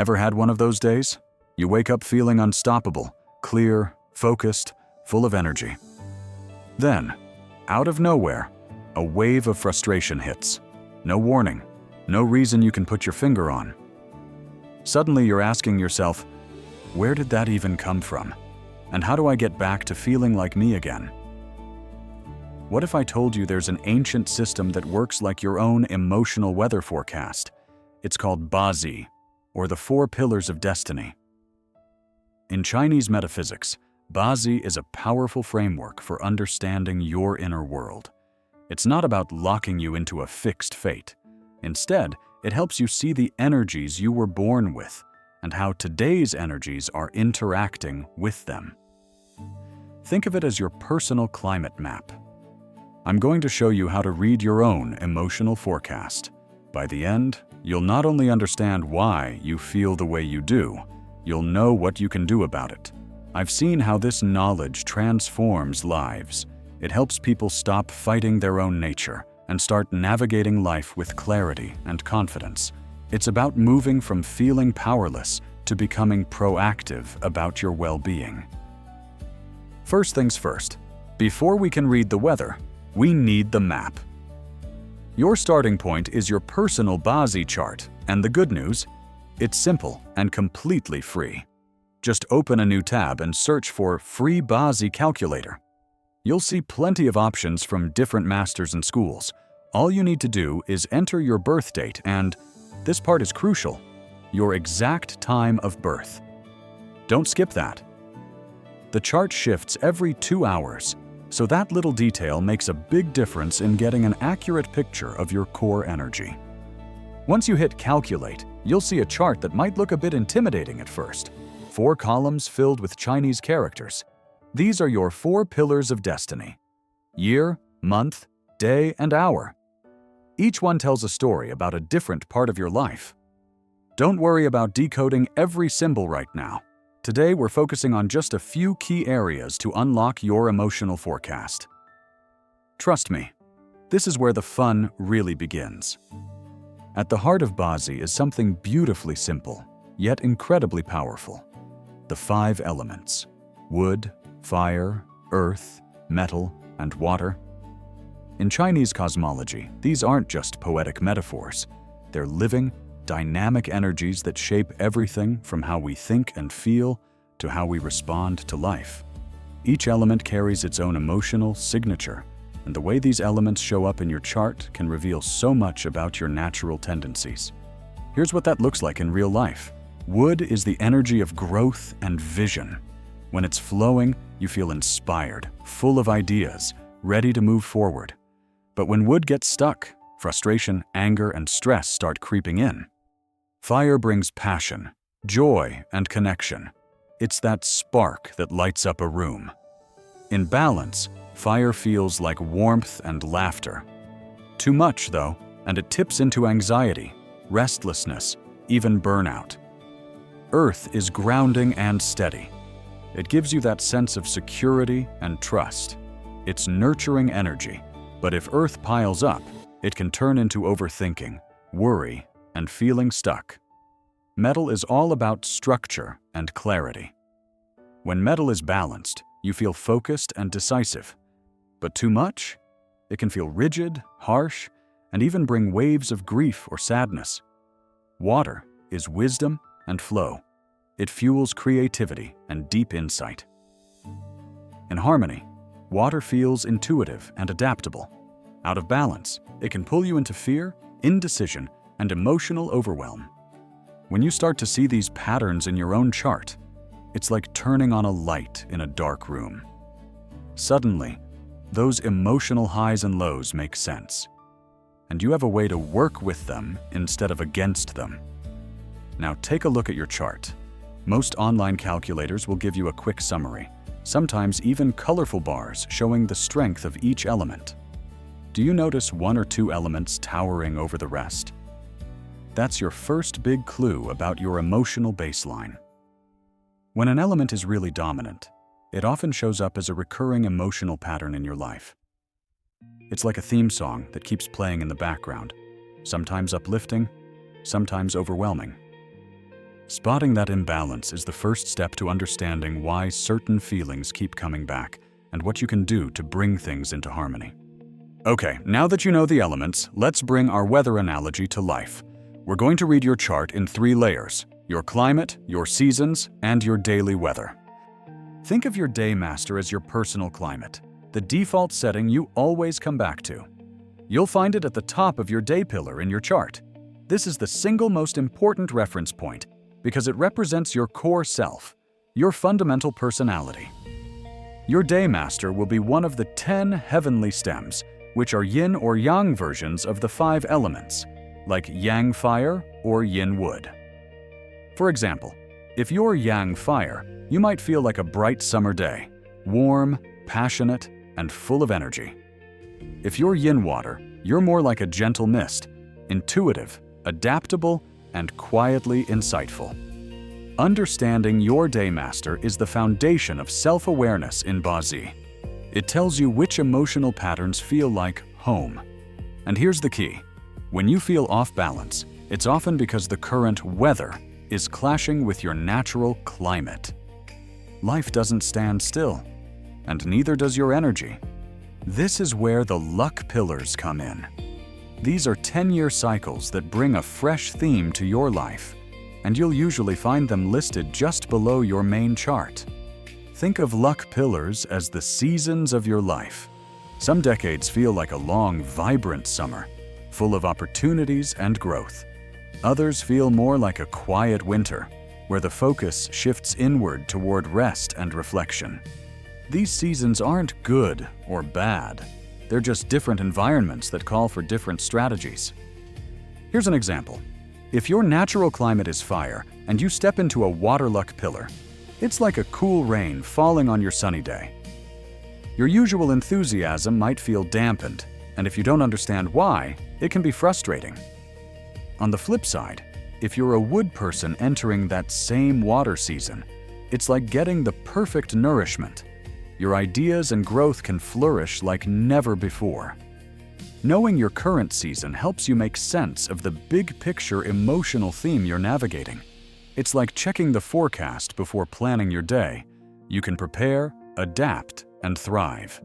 Ever had one of those days? You wake up feeling unstoppable, clear, focused, full of energy. Then, out of nowhere, a wave of frustration hits. No warning, no reason you can put your finger on. Suddenly you're asking yourself, where did that even come from? And how do I get back to feeling like me again? What if I told you there's an ancient system that works like your own emotional weather forecast? It's called BaZi, or the 4 Pillars of Destiny. In Chinese metaphysics, BaZi is a powerful framework for understanding your inner world. It's not about locking you into a fixed fate. Instead, it helps you see the energies you were born with and how today's energies are interacting with them. Think of it as your personal climate map. I'm going to show you how to read your own emotional forecast. By the end, you'll not only understand why you feel the way you do, you'll know what you can do about it. I've seen how this knowledge transforms lives. It helps people stop fighting their own nature and start navigating life with clarity and confidence. It's about moving from feeling powerless to becoming proactive about your well-being. First things first, before we can read the weather, we need the map. Your starting point is your personal BaZi chart, and the good news, it's simple and completely free. Just open a new tab and search for Free BaZi Calculator. You'll see plenty of options from different masters and schools. All you need to do is enter your birth date and, this part is crucial, your exact time of birth. Don't skip that. The chart shifts every 2 hours, so that little detail makes a big difference in getting an accurate picture of your core energy. Once you hit Calculate, you'll see a chart that might look a bit intimidating at first. 4 columns filled with Chinese characters. These are your 4 pillars of destiny: year, month, day, and hour. Each one tells a story about a different part of your life. Don't worry about decoding every symbol right now. Today, we're focusing on just a few key areas to unlock your emotional forecast. Trust me, this is where the fun really begins. At the heart of BaZi is something beautifully simple, yet incredibly powerful. The 5 elements: wood, fire, earth, metal, and water. In Chinese cosmology, these aren't just poetic metaphors. They're living, dynamic energies that shape everything from how we think and feel to how we respond to life. Each element carries its own emotional signature, and the way these elements show up in your chart can reveal so much about your natural tendencies. Here's what that looks like in real life. Wood is the energy of growth and vision. When it's flowing, you feel inspired, full of ideas, ready to move forward. But when wood gets stuck, frustration, anger, and stress start creeping in. Fire brings passion, joy, and connection. It's that spark that lights up a room. In balance, fire feels like warmth and laughter. Too much, though, and it tips into anxiety, restlessness, even burnout. Earth is grounding and steady. It gives you that sense of security and trust. It's nurturing energy, but if earth piles up, it can turn into overthinking, worry, and feeling stuck. Metal is all about structure and clarity. When metal is balanced, you feel focused and decisive. But too much? It can feel rigid, harsh, and even bring waves of grief or sadness. Water is wisdom and flow. It fuels creativity and deep insight. In harmony, water feels intuitive and adaptable. Out of balance, it can pull you into fear, indecision, and emotional overwhelm. When you start to see these patterns in your own chart, it's like turning on a light in a dark room. Suddenly, those emotional highs and lows make sense, and you have a way to work with them instead of against them. Now take a look at your chart. Most online calculators will give you a quick summary, sometimes even colorful bars showing the strength of each element. Do you notice 1 or 2 elements towering over the rest? That's your first big clue about your emotional baseline. When an element is really dominant, it often shows up as a recurring emotional pattern in your life. It's like a theme song that keeps playing in the background, sometimes uplifting, sometimes overwhelming. Spotting that imbalance is the first step to understanding why certain feelings keep coming back and what you can do to bring things into harmony. Okay, now that you know the elements, let's bring our weather analogy to life. We're going to read your chart in 3 layers: your climate, your seasons, and your daily weather. Think of your day master as your personal climate, the default setting you always come back to. You'll find it at the top of your day pillar in your chart. This is the single most important reference point because it represents your core self, your fundamental personality. Your day master will be one of the 10 heavenly stems, which are yin or yang versions of the 5 elements, like yang fire or yin wood. For example, if you're yang fire, you might feel like a bright summer day, warm, passionate, and full of energy. If you're yin water, you're more like a gentle mist, intuitive, adaptable, and quietly insightful. Understanding your day master is the foundation of self-awareness in BaZi. It tells you which emotional patterns feel like home. And here's the key. When you feel off balance, it's often because the current weather is clashing with your natural climate. Life doesn't stand still, and neither does your energy. This is where the luck pillars come in. These are 10-year cycles that bring a fresh theme to your life, and you'll usually find them listed just below your main chart. Think of luck pillars as the seasons of your life. Some decades feel like a long, vibrant summer, full of opportunities and growth. Others feel more like a quiet winter, where the focus shifts inward toward rest and reflection. These seasons aren't good or bad. They're just different environments that call for different strategies. Here's an example. If your natural climate is fire and you step into a water luck pillar, it's like a cool rain falling on your sunny day. Your usual enthusiasm might feel dampened, and if you don't understand why, it can be frustrating. On the flip side, if you're a wood person entering that same water season, it's like getting the perfect nourishment. Your ideas and growth can flourish like never before. Knowing your current season helps you make sense of the big picture emotional theme you're navigating. It's like checking the forecast before planning your day. You can prepare, adapt, and thrive.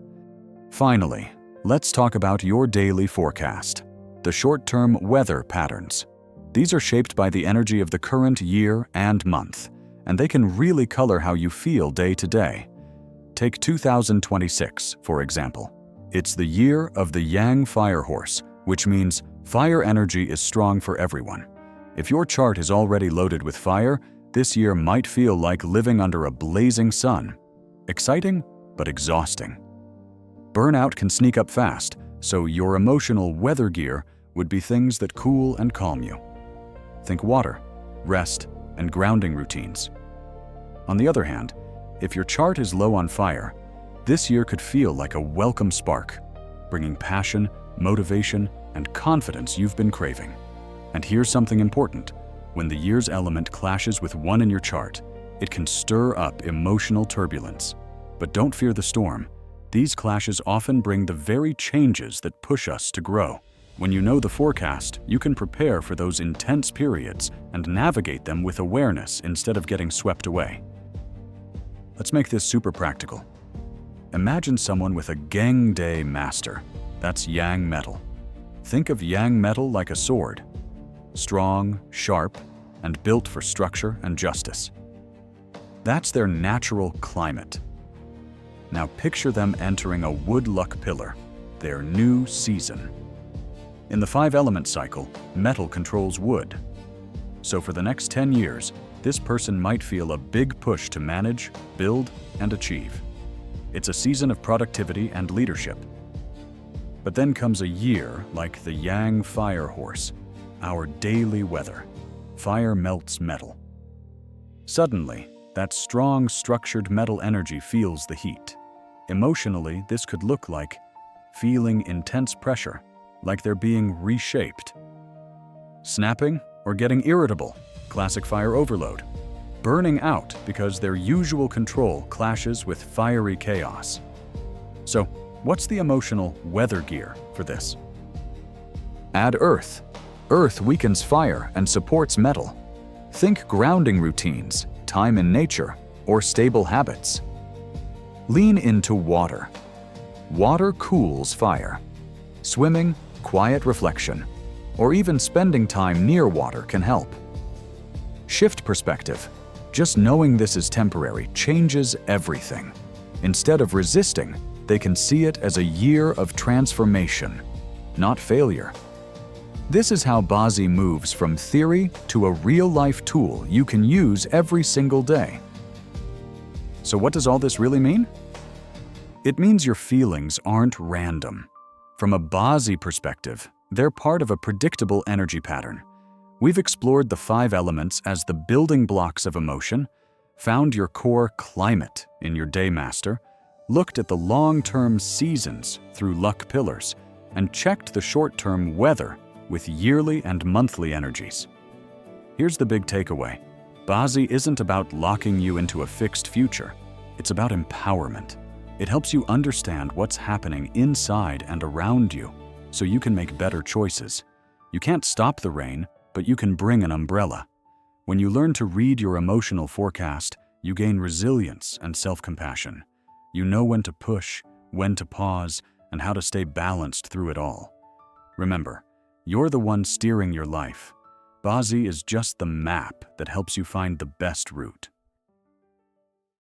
Finally, let's talk about your daily forecast, the short-term weather patterns. These are shaped by the energy of the current year and month, and they can really color how you feel day to day. Take 2026, for example. It's the year of the Yang Fire Horse, which means fire energy is strong for everyone. If your chart is already loaded with fire, this year might feel like living under a blazing sun. Exciting, but exhausting. Burnout can sneak up fast, so your emotional weather gear would be things that cool and calm you. Think water, rest, and grounding routines. On the other hand, if your chart is low on fire, this year could feel like a welcome spark, bringing passion, motivation, and confidence you've been craving. And here's something important. When the year's element clashes with one in your chart, it can stir up emotional turbulence. But don't fear the storm. These clashes often bring the very changes that push us to grow. When you know the forecast, you can prepare for those intense periods and navigate them with awareness instead of getting swept away. Let's make this super practical. Imagine someone with a Geng Day master. That's Yang metal. Think of Yang metal like a sword. Strong, sharp, and built for structure and justice. That's their natural climate. Now picture them entering a wood luck pillar, their new season. In the 5-element cycle, metal controls wood. So for the next 10 years, this person might feel a big push to manage, build, and achieve. It's a season of productivity and leadership. But then comes a year like the Yang Fire Horse, our daily weather. Fire melts metal. Suddenly, that strong, structured metal energy feels the heat. Emotionally, this could look like feeling intense pressure, like they're being reshaped. Snapping or getting irritable, classic fire overload. Burning out because their usual control clashes with fiery chaos. So, what's the emotional weather gear for this? Add earth. Earth weakens fire and supports metal. Think grounding routines, time in nature, or stable habits. Lean into water. Water cools fire. Swimming, quiet reflection, or even spending time near water can help. Shift perspective. Just knowing this is temporary changes everything. Instead of resisting, they can see it as a year of transformation, not failure. This is how BaZi moves from theory to a real-life tool you can use every single day. So what does all this really mean? It means your feelings aren't random. From a BaZi perspective, they're part of a predictable energy pattern. We've explored the 5 elements as the building blocks of emotion, found your core climate in your Daymaster, looked at the long-term seasons through luck pillars, and checked the short-term weather with yearly and monthly energies. Here's the big takeaway. BaZi isn't about locking you into a fixed future. It's about empowerment. It helps you understand what's happening inside and around you so you can make better choices. You can't stop the rain, but you can bring an umbrella. When you learn to read your emotional forecast, you gain resilience and self-compassion. You know when to push, when to pause, and how to stay balanced through it all. Remember, you're the one steering your life. BaZi is just the map that helps you find the best route.